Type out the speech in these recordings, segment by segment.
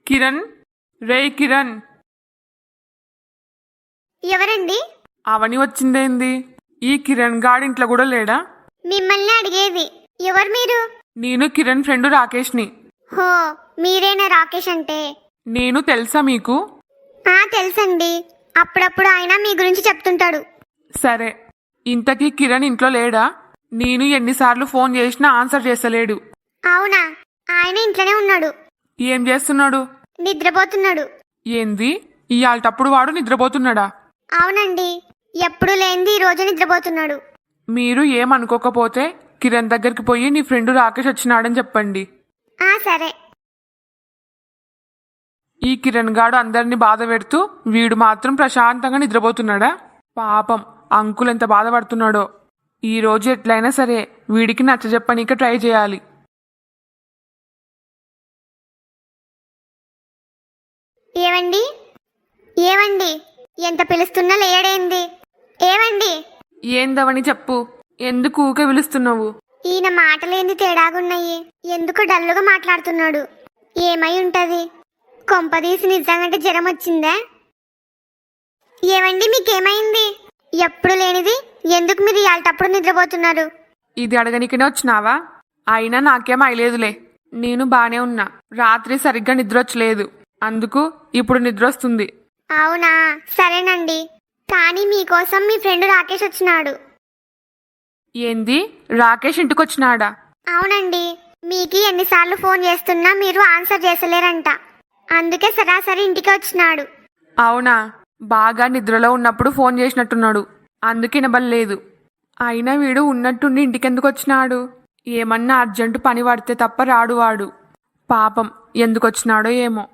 కిరణ్, రే కిరణ్. ఎవరండి? అవని వచ్చిందేంది? ఈ కిరణ్ గాడింట్లో కూడా లేడా? మిమ్మల్ని అడిగేది. ఎవరు మీరు? నేను కిరణ్ ఫ్రెండ్ రాకేష్ని. హో, మీరేనా రాకేష్ అంటే? నేను తెలుసా మీకు? తెలుసండి. అప్పుడప్పుడు ఆయన మీ గురించి చెప్తుంటాడు. సరే, ఇంతకీ కిరణ్ ఇంట్లో లేడా? నేను ఎన్నిసార్లు ఫోన్ చేసినా ఆన్సర్ చేస్తలేడు. అవునా? ఆయన ఇంట్లోనే ఉన్నాడు. ఏం చేస్తున్నాడు? నిద్రపోతున్నాడు. ఏంది, ఇయాల్టప్పుడు వాడు నిద్రపోతున్నాడా? అవునండి, ఎప్పుడు లేనిది ఈ రోజు నిద్రపోతున్నాడు. మీరు ఏమనుకోకపోతే కిరణ్ దగ్గరికి పోయి నీ ఫ్రెండ్ రాకేష్ వచ్చినాడని చెప్పండి. సరే. ఈ కిరణ్ గాడు అందరినీ బాధ పెడుతూ వీడు మాత్రం ప్రశాంతంగా నిద్రపోతున్నాడా? పాపం అంకుల్ ఎంత బాధపడుతున్నాడో. ఈ రోజు ఎట్లయినా సరే వీడికి నచ్చజెప్పనీక ట్రై చేయాలి. ఏవండి? ఏవండి? ఎంత పిలుస్తున్నా లేడేంది? ఏవండి? ఏందవని చెప్పు. ఎందుకు ఊకే పిలుస్తున్నావు? ఈయన మాటలేంది తేడాగున్నాయి. ఎందుకు డల్లుగా మాట్లాడుతున్నాడు? ఏమై ఉంటది? కొంపదీసి నిజంగా జ్వరం వచ్చిందా? ఏవండి, మీకేమైంది? ఎప్పుడు లేనిది ఎందుకు మీరు ఇయాల్టప్పుడు నిద్రపోతున్నారు? ఇది అడగనికనే వచ్చినావా? అయినా నాకేం అయలేదులే. నేను బానే ఉన్నా. రాత్రి సరిగ్గా నిద్రొచ్చలేదు, అందుకు ఇప్పుడు నిద్రొస్తుంది. అవునా? సరేనండి. కానీ మీకోసం మీ ఫ్రెండ్ రాకేష్ వచ్చినాడు. ఏంది, రాకేష్ ఇంటికొచ్చినాడా? అవునండి. మీకు ఎన్నిసార్లు ఫోన్ చేస్తున్నా మీరు ఆన్సర్ చేసలేరంట. అందుకే సరాసరి ఇంటికి వచ్చినాడు. అవునా? బాగా నిద్రలో ఉన్నప్పుడు ఫోన్ చేసినట్టున్నాడు, అందుకే వినబడలేదు. అయినా వీడు ఉన్నట్టుండి ఇంటికెందుకు వచ్చినాడు? ఏమన్నా అర్జెంటు పని పడితే తప్ప రాడు వాడు. పాపం ఎందుకొచ్చినాడో ఏమో.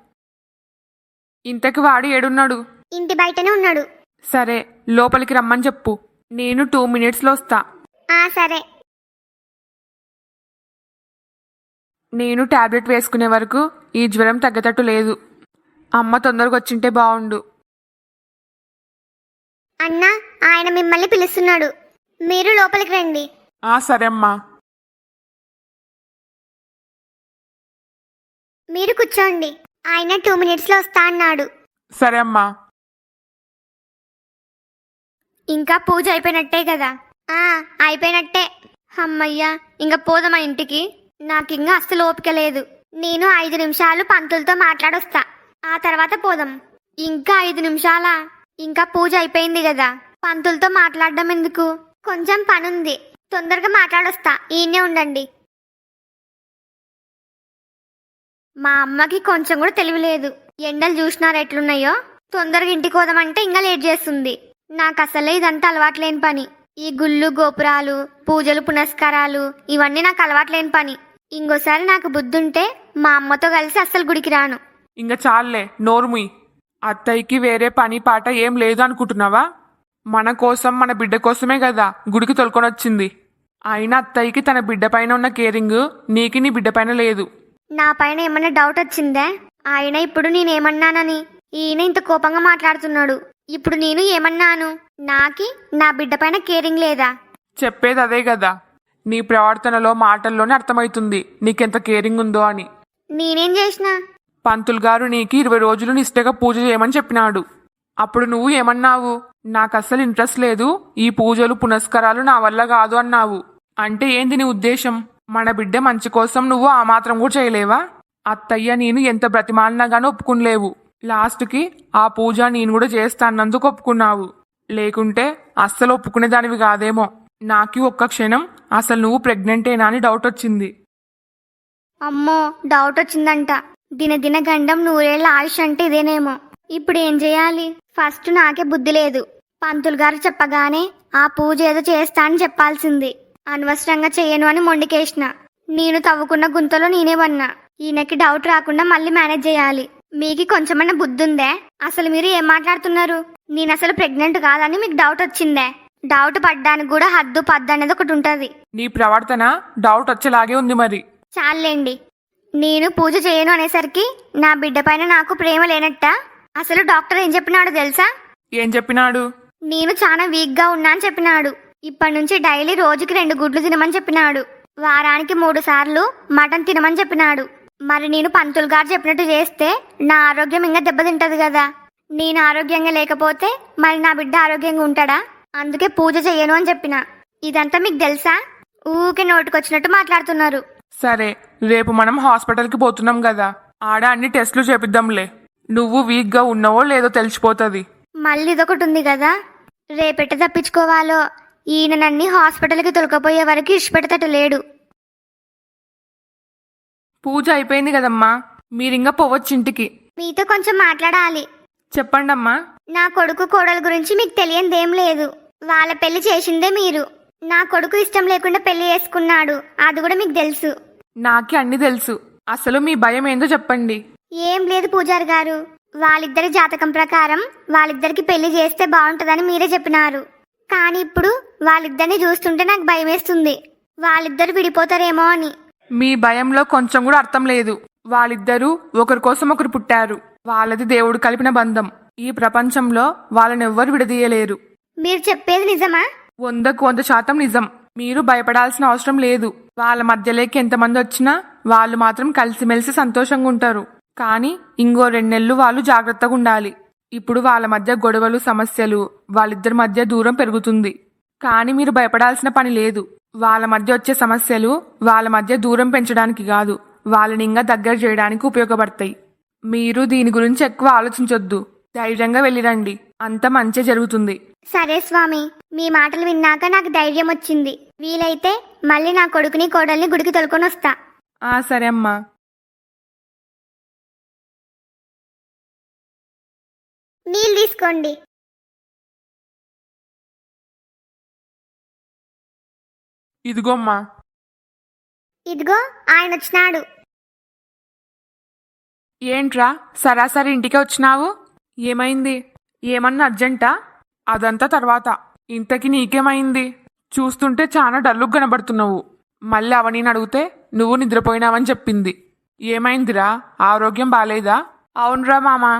ఇంతకి వాడు ఏడున్నాడు? ఇంటి బయటనే ఉన్నాడు. సరే, లోపలికి రమ్మని చెప్పు. నేను 2 minutesలో వస్తా. సరే. నేను టాబ్లెట్ వేసుకునే వరకు ఈ జ్వరం తగ్గేటట్టు లేదు. అమ్మ తొందరగా వచ్చింటే బావుండు. అన్నా, ఆయన మిమ్మల్ని పిలుస్తున్నాడు. మీరు లోపలికి రండి. సరే అమ్మా. మీరు కూర్చోండి. ఆయన 2 minutesలో వస్తా అన్నాడు. సరే అమ్మా. ఇంకా పూజ అయిపోయినట్టే కదా? అయిపోయినట్టే. అమ్మయ్యా, ఇంకా పోదామా ఇంటికి? నాకింకా అస్సలు ఓపిక లేదు. నేను 5 నిమిషాలు పంతులతో మాట్లాడొస్తా, ఆ తర్వాత పోదాం. ఇంకా 5 నిమిషాలా? ఇంకా పూజ అయిపోయింది కదా, పంతులతో మాట్లాడడం ఎందుకు? కొంచెం పనుంది, తొందరగా మాట్లాడొస్తా. ఈయనే ఉండండి. మా అమ్మకి కొంచెం కూడా తెలివిలేదు. ఎండలు చూసినారు ఎట్లున్నాయో. తొందరగా ఇంటికి పోదామంటే ఇంకా లేట్ చేస్తుంది. నాకు అసలే ఇదంతా అలవాట్లేని పని. ఈ గుళ్ళు గోపురాలు, పూజలు పునస్కారాలు ఇవన్నీ నాకు అలవాట్లేని పని. ఇంకోసారి నాకు బుద్ధుంటే మా అమ్మతో కలిసి అస్సలు గుడికి రాను. ఇంక చాలే, నోరుముయ్. అత్తయ్యకి వేరే పని పాట ఏం లేదు అనుకుంటున్నావా? మన కోసం, మన బిడ్డ కోసమే కదా గుడికి తొలుకొని వచ్చింది. అయినా అత్తయ్యకి తన బిడ్డ పైన ఉన్న కేరింగ్ నీకి నీ బిడ్డ పైన లేదు. నా పైన ఏమన్నా డౌట్ వచ్చిందే? ఆయన ఇప్పుడు నేనేమన్నానని ఈయన ఇంత కోపంగా మాట్లాడుతున్నాడు. ఇప్పుడు నేను ఏమన్నాను? నాకి నా బిడ్డ పైన కేరింగ్ లేదా? చెప్పేది అదే కదా. నీ ప్రవర్తనలో, మాటల్లోనే అర్థమవుతుంది నీకెంత కేరింగ్ ఉందో అని. నేనేం చేసినా? పంతులు గారు నీకు 20 రోజులు నిష్టగా పూజ చేయమని చెప్పినాడు. అప్పుడు నువ్వు ఏమన్నావు? నాకు అస్సలు ఇంట్రెస్ట్ లేదు, ఈ పూజలు పునస్కారాలు నా వల్ల కాదు అన్నావు. అంటే ఏంది నీ ఉద్దేశం? మన బిడ్డ మంచి కోసం నువ్వు ఆ మాత్రం కూడా చేయలేవా? అత్తయ్య నేను ఎంత బ్రతిమాలినా గానీ ఒప్పుకునలేవు. లాస్ట్కి ఆ పూజ నేను కూడా చేస్తానందుకు ఒప్పుకున్నావు. లేకుంటే అస్సలు ఒప్పుకునేదానివి కాదేమో. నాకు ఒక్క క్షణం అసలు నువ్వు ప్రెగ్నెంటేనా అని డౌట్ వచ్చింది. అమ్మో, డౌట్ వచ్చిందంట. దినదిన గండం 100 ఏళ్ల ఆయుష్ అంటే ఇదేనేమో. ఇప్పుడు ఏం చేయాలి? ఫస్ట్ నాకే బుద్ధి లేదు. పంతులు గారు చెప్పగానే ఆ పూజ ఏదో చేస్తా అని చెప్పాల్సింది. అనవసరంగా చేయను అని మొండికేసిన. నేను తవ్వుకున్న గుంతలో నేనే పన్నా. ఈయనకి డౌట్ రాకుండా మళ్ళీ మేనేజ్ చేయాలి. మీకు కొంచెమన్నా బుద్ధి ఉందే? అసలు మీరు ఏం మాట్లాడుతున్నారు? నేను అసలు ప్రెగ్నెంట్ కాదని మీకు డౌట్ వచ్చిందే? డౌట్ పడ్డానికి కూడా హద్దు పద్దు అనేది ఒకటి ఉంటది. నీ ప్రవర్తన డౌట్ వచ్చేలాగే ఉంది మరి. చాలండి. నేను పూజ చేయను అనేసరికి నా బిడ్డ పైన నాకు ప్రేమ లేనట్ట? అసలు డాక్టర్ ఏం చెప్పినాడు తెలుసా? ఏం చెప్పినాడు? నేను చాలా వీక్ గా ఉన్నా అని చెప్పినాడు. ఇప్పటి నుంచి డైలీ రోజుకి 2 గుడ్లు తినమని చెప్పినాడు. వారానికి 3 సార్లు మటన్ తినమని చెప్పినాడు. మరి నేను పంతులు గారు చెప్పినట్టు చేస్తే నా ఆరోగ్యం ఇంకా దెబ్బతింటది కదా. నేను ఆరోగ్యంగా లేకపోతే మరి నా బిడ్డ ఆరోగ్యంగా ఉంటాడా? అందుకే పూజ చెయ్యను అని చెప్పిన. ఇదంతా మీకు తెలుసా? ఊకే నోటుకొచ్చినట్టు మాట్లాడుతున్నారు. సరే, రేపు మనం హాస్పిటల్కి పోతున్నాం కదా, ఆడ అన్ని టెస్టులు చేపిద్దాంలే. నువ్వు వీక్గా ఉన్నావో లేదో తెలిసిపోతుంది. మళ్ళీ ఇదొకటి ఉంది కదా, రేపెట్ట తప్పించుకోవాలో. ఈయన నన్ని హాస్పిటల్కి తొలకపోయే వరకు ఇష్టపెడతట లేడు. పూజ అయిపోయింది కదమ్మా, మీరింగా పోవచ్చు ఇంటికి. మీతో కొంచెం మాట్లాడాలి. చెప్పండమ్మా. నా కొడుకు కోడల గురించి మీకు తెలియందేం లేదు. వాళ్ళ పెళ్లి చేసిందే మీరు. నా కొడుకు ఇష్టం లేకుండా పెళ్లి చేసుకున్నాడు, అది కూడా మీకు తెలుసు. నాకి అన్ని తెలుసు. అసలు మీ భయం ఏందో చెప్పండి. ఏం లేదు పూజారి గారు, వాళ్ళిద్దరి జాతకం ప్రకారం వాళ్ళిద్దరికి పెళ్లి చేస్తే బాగుంటుందని మీరే చెప్పినారు. కానీ ఇప్పుడు వాళ్ళిద్దరిని చూస్తుంటే నాకు భయం వేస్తుంది. వాళ్ళిద్దరు విడిపోతారేమో అని. మీ భయంలో కొంచెం కూడా అర్థం లేదు. వాళ్ళిద్దరూ ఒకరి కోసం ఒకరు పుట్టారు. వాళ్ళది దేవుడు కలిపిన బంధం. ఈ ప్రపంచంలో వాళ్ళనెవ్వరు విడదీయలేరు. మీరు చెప్పేది నిజమా? 100% నిజం. మీరు భయపడాల్సిన అవసరం లేదు. వాళ్ళ మధ్యలోకి ఎంతమంది వచ్చినా వాళ్ళు మాత్రం కలిసిమెలిసి సంతోషంగా ఉంటారు. కానీ ఇంకో 2 నెలలు వాళ్ళు జాగ్రత్తగా ఉండాలి. ఇప్పుడు వాళ్ళ మధ్య గొడవలు, సమస్యలు, వాళ్ళిద్దరి మధ్య దూరం పెరుగుతుంది. కానీ మీరు భయపడాల్సిన పని లేదు. వాళ్ళ మధ్య వచ్చే సమస్యలు వాళ్ళ మధ్య దూరం పెంచడానికి కాదు, వాళ్ళని ఇంకా దగ్గర చేయడానికి ఉపయోగపడతాయి. మీరు దీని గురించి ఎక్కువ ఆలోచించొద్దు. ధైర్యంగా వెళ్ళిరండి, అంత మంచి జరుగుతుంది. సరే స్వామి, మీ మాటలు విన్నాక నాకు ధైర్యం వచ్చింది. వీలైతే మళ్ళీ నా కొడుకుని కోడల్ని గుడికి తొలుకొని వస్తా. సరే అమ్మా. నీళ్ళు తీసుకోండి. ఇదిగోమ్మా. ఇదిగో ఆయన వచ్చినాడు. ఏంట్రా సరాసరి ఇంటికే వచ్చినావు? ఏమైంది? ఏమన్నా అర్జెంటా? అదంతా తర్వాత. ఇంతకి నీకేమైంది? చూస్తుంటే చాలా డల్లుగా కనబడుతున్నావు. మళ్ళీ అవనీని అడిగితే నువ్వు నిద్రపోయినావని చెప్పింది. ఏమైందిరా? ఆరోగ్యం బాలేదా? అవునరా మామా.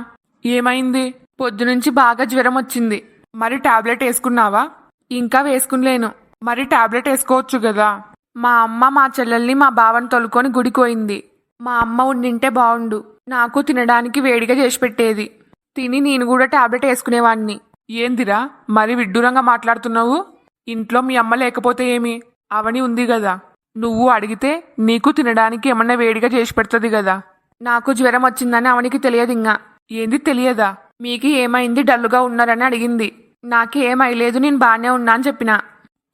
ఏమైంది? పొద్దునుంచి బాగా జ్వరం వచ్చింది. మరి టాబ్లెట్ వేసుకున్నావా? ఇంకా వేసుకునిలేను. మరి టాబ్లెట్ వేసుకోవచ్చు కదా. మా అమ్మ మా చెల్లెల్ని మా బావని తొలుకొని గుడికోయింది. మా అమ్మ ఉండింటే బావుండు. నాకు తినడానికి వేడిగా చేసి పెట్టేది. తిని నేను కూడా టాబ్లెట్ వేసుకునేవాణ్ణి. ఏందిరా మరి విడ్డూరంగా మాట్లాడుతున్నావు? ఇంట్లో మీ అమ్మ లేకపోతే ఏమి? అవని ఉంది కదా. నువ్వు అడిగితే నీకు తినడానికి ఏమన్నా వేడిగా చేసి పెడుతుంది కదా. నాకు జ్వరం వచ్చిందని అవనికి తెలియదు. ఇంకా ఏంది తెలియదా? మీకు ఏమైంది డల్లుగా ఉన్నారని అడిగింది. నాకేమైలేదు, నేను బానే ఉన్నా అని చెప్పినా.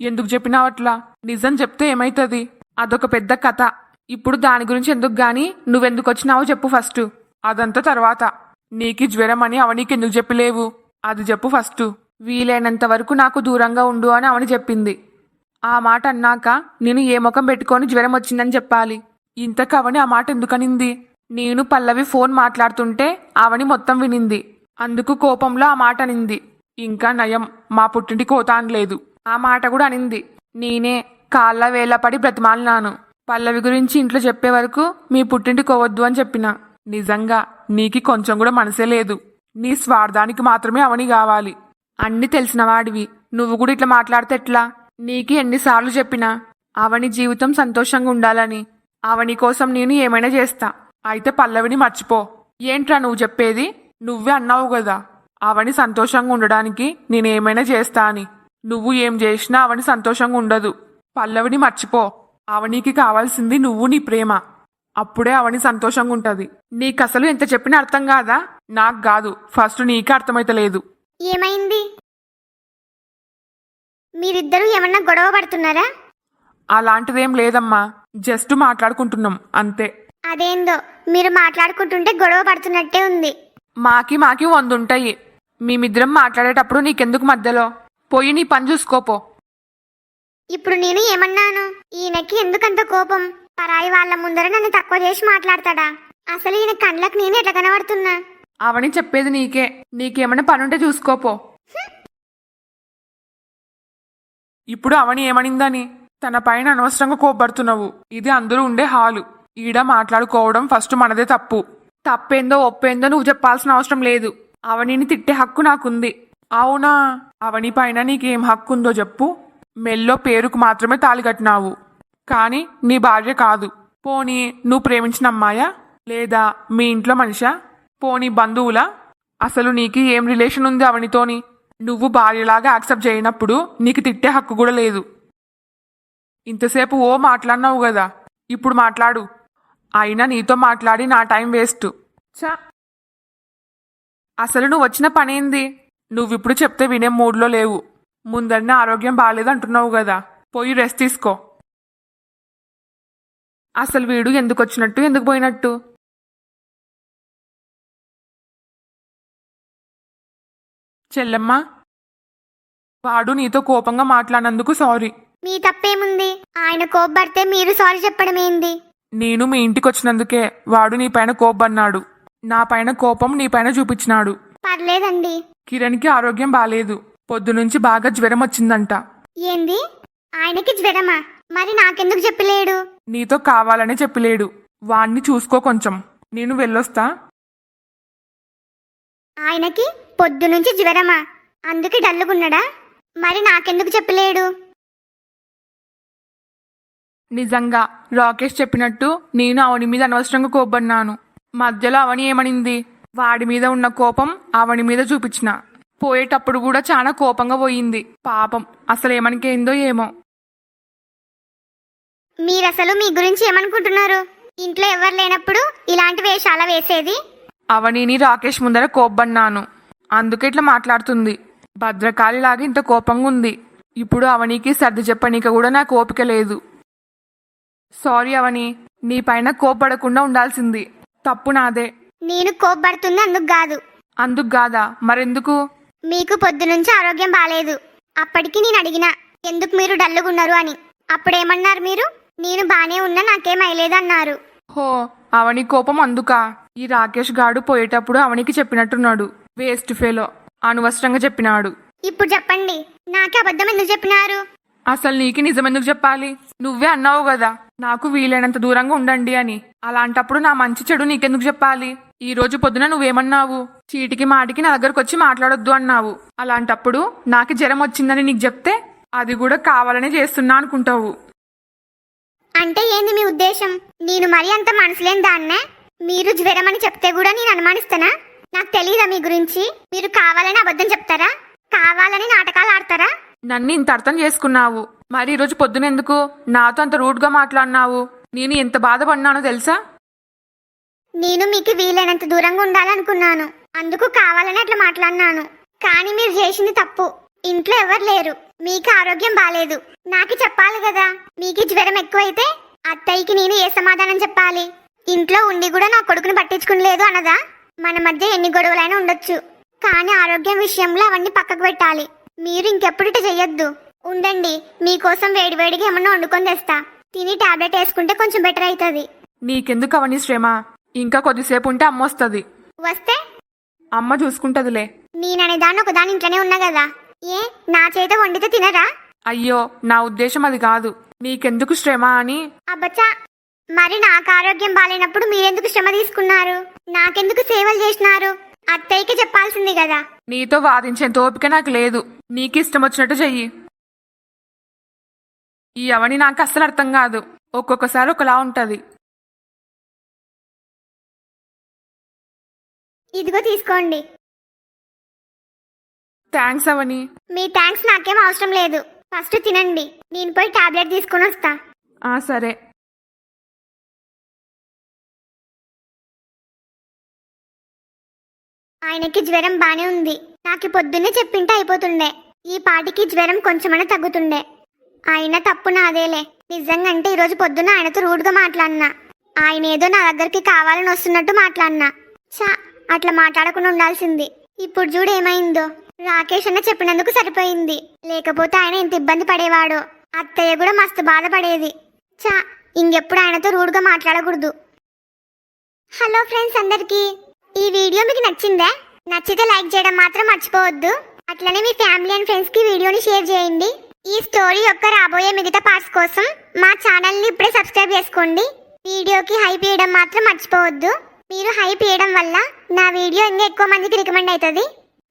ఎందుకు చెప్పినావు అట్లా? నిజం చెప్తే ఏమైతుంది? అదొక పెద్ద కథ. ఇప్పుడు దాని గురించి ఎందుకు గాని నువ్వెందుకు వచ్చినావో చెప్పు ఫస్ట్. అదంతా తర్వాత. నీకి జ్వరం అని అవనికి ఎందుకు చెప్పలేవు? అది చెప్పు ఫస్ట్. వీలైనంత వరకు నాకు దూరంగా ఉండు అని అవని చెప్పింది. ఆ మాట అన్నాక నేను ఏ ముఖం పెట్టుకొని జ్వరం వచ్చిందని చెప్పాలి? ఇంతకు అవని ఆ మాట ఎందుకనింది? నేను పల్లవి ఫోన్ మాట్లాడుతుంటే అవని మొత్తం వినింది. అందుకు కోపంలో ఆ మాట అనింది. ఇంకా నయం, మా పుట్టింటి కోత అనలేదు. ఆ మాట కూడా అనింది. నేనే కాళ్ళ వేళ్ళ పడి బ్రతిమాలినాను. పల్లవి గురించి ఇంట్లో చెప్పే వరకు మీ పుట్టింటి కోవద్దు అని చెప్పిన. నిజంగా నీకి కొంచెం కూడా మనసే లేదు. నీ స్వార్థానికి మాత్రమే అవని కావాలి. అన్ని తెలిసిన వాడివి నువ్వు కూడా ఇట్లా మాట్లాడితే ఎట్లా? నీకి ఎన్నిసార్లు చెప్పినా అవని జీవితం సంతోషంగా ఉండాలని. అవని కోసం నేను ఏమైనా చేస్తా. అయితే పల్లవిని మర్చిపో. ఏంట్రా నువ్వు చెప్పేది? నువ్వే అన్నావు కదా అవని సంతోషంగా ఉండడానికి నేనేమైనా చేస్తా అని. నువ్వు ఏం చేసినా అవని సంతోషంగా ఉండదు. పల్లవిని మర్చిపో. అవనికి కావాల్సింది నువ్వు, నీ ప్రేమ. అప్పుడే అవని సంతోషంగా ఉంటది. నీకసలు ఎంత చెప్పినా అర్థం కాదా? నాకు కాదు, ఫస్ట్ నీకే అర్థమైతలేదు. ఏమైంది? మీరిద్దరూ ఏమన్నా గొడవ పడుతున్నారా? అలాంటిదేం లేదమ్మా, జస్ట్ మాట్లాడుకుంటున్నాం అంతే. అదేందో మీరు మాట్లాడుకుంటుంటే గొడవ పడుతున్నట్టే ఉంది. మాకి 100 ఉంటాయి. మేమిద్దరం మాట్లాడేటప్పుడు నీకెందుకు మధ్యలో? పోయి నీ పని చూసుకోపో. ఇప్పుడు నేను ఏమన్నాను? ఈయనకి ఎందుకంత కోపం? పరాయి వాళ్ళ ముందర నన్ను తక్కువ చేసి మాట్లాడతాడా? అసలు ఈయన కండ్లకు నేను ఎట్లా కనబడుతున్నా? అవని చెప్పేది నీకే. నీకేమైనా పనుంటే చూసుకోపో. ఇప్పుడు అవని ఏమనిందని తన పైన అనవసరంగా కోపడుతున్నావు. ఇది అందరూ ఉండే హాలు. ఈడ మాట్లాడుకోవడం ఫస్ట్ మనదే తప్పు. తప్పేందో ఒప్పేందో నువ్వు చెప్పాల్సిన అవసరం లేదు. అవనిని తిట్టే హక్కు నాకుంది. అవునా? అవని పైన నీకేం హక్కు ఉందో చెప్పు. మెల్లో పేరుకు మాత్రమే తాళి కట్టినావు, కానీ నీ భార్య కాదు. పోనీ నువ్వు ప్రేమించిన అమ్మాయా లేదా మీ ఇంట్లో మనిషా పోనీ బంధువులా అసలు నీకు ఏం రిలేషన్ ఉంది అవనితోని నువ్వు భార్యలాగా యాక్సెప్ట్ చేయనప్పుడు నీకు తిట్టే హక్కు కూడా లేదు. ఇంతసేపు ఓ మాట్లాడినావు కదా, ఇప్పుడు మాట్లాడు. అయినా నీతో మాట్లాడి నా టైం వేస్ట్. చా అసలు నువ్వు వచ్చిన పనేంది? నువ్విప్పుడు చెప్తే వినే మూడ్లో లేవు. ముందన్న ఆరోగ్యం బాగాలేదు అంటున్నావు కదా, పోయి రెస్ట్ తీసుకో. అసలు వీడు ఎందుకు వచ్చినట్టు ఎందుకు పోయినట్టు? చెల్లెమ్మ, వాడు నీతో కోపంగా మాట్లాడినందుకు సారీ. మీ తప్పేముంది? ఆయన కోప్పడితే మీరు సారీ చెప్పడం ఏంది? నేను మీ ఇంటికి వచ్చినందుకే వాడు నీ పైన కోపన్నాడు. నా పైన కోపం నీ పైన చూపించినాడు. పర్లేదండి. కిరణ్కి ఆరోగ్యం బాలేదు. పొద్దునుంచి బాగా జ్వరం వచ్చిందంట. ఏంది? ఆయనకి జ్వరమా? మరి నాకెందుకు చెప్పలేడు? నీతో కావాలనే చెప్పలేడు. వాణ్ణి చూసుకో కొంచెం. నేను వెళ్ళొస్తా. ఆయనకి పొద్దునుంచి జ్వరమా? అందుకే డల్లుగున్నాడా? మరి నాకెందుకు చెప్పలేడు? నిజంగా రాకేష్ చెప్పినట్టు నేను అవని మీద అనవసరంగా కోపన్నాను. మధ్యలో అవని ఏమనింది? వాడి మీద ఉన్న కోపం అవని మీద చూపించిన. పోయేటప్పుడు కూడా చాలా కోపంగా పోయింది. పాపం అసలు ఏమనికేందో ఏమో. మీరసలు మీ గురించి ఏమనుకుంటున్నారు? ఇంట్లో ఎవరు లేనప్పుడు ఇలాంటి వేషాల వేసేది? అవనిని రాకేష్ ముందర కోపన్నాను, అందుకే ఇట్లా మాట్లాడుతుంది. భద్రకాళిలాగా ఇంత కోపంగా ఉంది. ఇప్పుడు అవనికి సర్ది చెప్పనీక కూడా నాకు ఓపిక లేదు. సారీ అవని, నీ పైన కోపడకుండా ఉండాల్సింది. తప్పు నాదే. నేను కోప్పడుతుంది అందుకు కాదు. అందుకు కాదా? మరెందుకు? మీకు పొద్దునుంచి ఆరోగ్యం బాలేదు. అప్పటికి నేను అడిగినా ఎందుకు మీరు డల్లుగున్నారు అని. అప్పుడేమన్నారు మీరు? నేను బానే ఉన్నా, నాకేం అయ్యలేదన్నారు. హో, అవని కోపం అందుకా? ఈ రాకేష్ గాడు పోయేటప్పుడు అవనికి చెప్పినట్టున్నాడు. వేస్ట్ ఫెలో, అనవసరంగా చెప్పినాడు. ఇప్పుడు చెప్పండి, నాకే అబద్ధం ఎందుకు చెప్పినారు? అసలు నీకు నిజం ఎందుకు చెప్పాలి? నువ్వే అన్నావు కదా నాకు వీలైనంత దూరంగా ఉండండి అని. అలాంటప్పుడు నా మంచి చెడు నీకెందుకు చెప్పాలి? ఈ రోజు పొద్దున నువ్వేమన్నావు? చీటికి మాటికి నా దగ్గరకు వచ్చి మాట్లాడొద్దు అన్నావు. అలాంటప్పుడు నాకు జ్వరం వచ్చిందని నీకు చెప్తే అది కూడా కావాలనే చేస్తున్నా అనుకుంటావు. అంటే ఏంది మీ ఉద్దేశం? నేను మరీ అంత మనసులేని దాన్నే? మీరు జ్వరం అని చెప్తే కూడా నేను అనుమానిస్తానా? నాకు తెలీదా మీ గురించి? మీరు కావాలని అబద్ధం చెప్తారా? కావాలని నాటకాలు ఆడతారా? నన్ను ఇంత అర్థం చేసుకున్నావు. మరి ఈరోజు పొద్దున ఎందుకు నాతో అంత రూడ్గా మాట్లాడినావు? నేను ఎంత బాధపడినానో తెలుసా? నేను మీకు వీలైనంత దూరంగా ఉండాలనుకున్నాను, అందుకు కావాలని అట్లా మాట్లాడినాను. కానీ మీరు చేసింది తప్పు. ఇంట్లో ఎవరు లేరు, మీకు ఆరోగ్యం బాలేదు, నాకు చెప్పాలి కదా. మీకు జ్వరం ఎక్కువైతే అత్తయ్యకి నేను ఏ సమాధానం చెప్పాలి? ఇంట్లో ఉండి కూడా నా కొడుకుని పట్టించుకునలేదు అనదా? మన మధ్య ఎన్ని గొడవలైనా ఉండొచ్చు, కానీ ఆరోగ్యం విషయంలో అవన్నీ పక్కకు పెట్టాలి. మీరు ఇంకెప్పుడు ఇట చెయ్యొద్దు. ఉండండి, మీకోసం వేడివేడిగా ఏమన్నా వండుకొని తెస్తా. తిని టాబ్లెట్ వేసుకుంటే కొంచెం బెటర్ అవుతుంది. నీకెందుకు అవన్నీ శ్రమ? ఇంకా కొద్దిసేపు ఉంటే అమ్మ వస్తుంది. వస్తే అమ్మ చూసుకుంటదిలే. నేననే దాన్ని ఒకదాని ఇంట్లోనే ఉన్నా కదా, ఏ నా చేత వండితే తినరా? అయ్యో, నా ఉద్దేశం అది కాదు. నీకెందుకు శ్రమ అని. అబ్బచ్చా, మరి నాకు ఆరోగ్యం బాలేనప్పుడు మీరెందుకు శ్రమ తీసుకున్నారు? నాకెందుకు సేవలు చేసినారు? అత్తయ్యకి చెప్పాల్సింది కదా. నీతో వాదించేంత ఓపిక నాకు లేదు. నీకు ఇష్టం వచ్చినట్టు చెయ్యి. ఈ అవని నాకు అస్సలు అర్థం కాదు. ఒక్కొక్కసారి ఒకలా ఉంటది. ఇదిగో తీసుకోండి. థ్యాంక్స్ అవని. మీ థ్యాంక్స్ నాకేం అవసరం లేదు. ఫస్ట్ తినండి, నేను పోయి టాబ్లెట్ తీసుకుని వస్తా. సరే. ఆయనకి జ్వరం బానే ఉంది. నాకు పొద్దున్నే చెప్పింటే అయిపోతుండే. ఈ పాటికి జ్వరం కొంచెమైనా తగ్గుతుండే. అయినా తప్పు నాదేలే. నిజంగా అంటే ఈరోజు పొద్దున్న ఆయనతో రూడ్గా మాట్లాడినా. ఆయన ఏదో నా దగ్గరికి కావాలని వస్తున్నట్టు మాట్లాడినా. చా, అట్లా మాట్లాడకుండా ఉండాల్సింది. ఇప్పుడు చూడు ఏమైందో. రాకేష్ అన్న చెప్పినందుకు సరిపోయింది, లేకపోతే ఆయన ఎంత ఇబ్బంది పడేవాడో. అత్తయ్య కూడా మస్తు బాధపడేది. చా, ఇంకెప్పుడు ఆయనతో రూడ్గా మాట్లాడకూడదు. హలో ఫ్రెండ్స్ అందరికీ, ఈ వీడియో మీకు నచ్చిందా? నచ్చితే లైక్ చేయడం మాత్రం మర్చిపోవద్దు. అట్లనే మీ ఫ్యామిలీ అండ్ ఫ్రెండ్స్ కి వీడియోని షేర్ చేయండి. ఈ స్టోరీ యొక్క రాబోయే మిగతా పార్ట్స్ కోసం మా ఛానల్ ని ఇప్పుడే సబ్స్క్రైబ్ చేసుకోండి. వీడియోకి హైప్ చేయడం మాత్రం మర్చిపోవద్దు. మీరు హైప్ చేయడం వల్ల నా వీడియో ఇంకా ఎక్కువ మందికి రికమెండ్ అవుతుంది.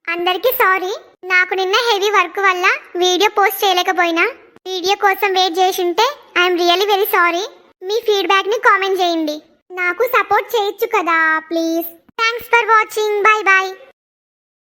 అందరికీ సారీ, నాకు నిన్న హెవీ వర్క్ వల్ల వీడియో పోస్ట్ చేయలేకపోయినా. వీడియో కోసం వెయిట్ చేసి ఉంటే I'm really very sorry. Me feedback ని కామెంట్ చేయండి. నాకు సపోర్ట్ చేయొచ్చు కదా please. Thanks for watching. By by.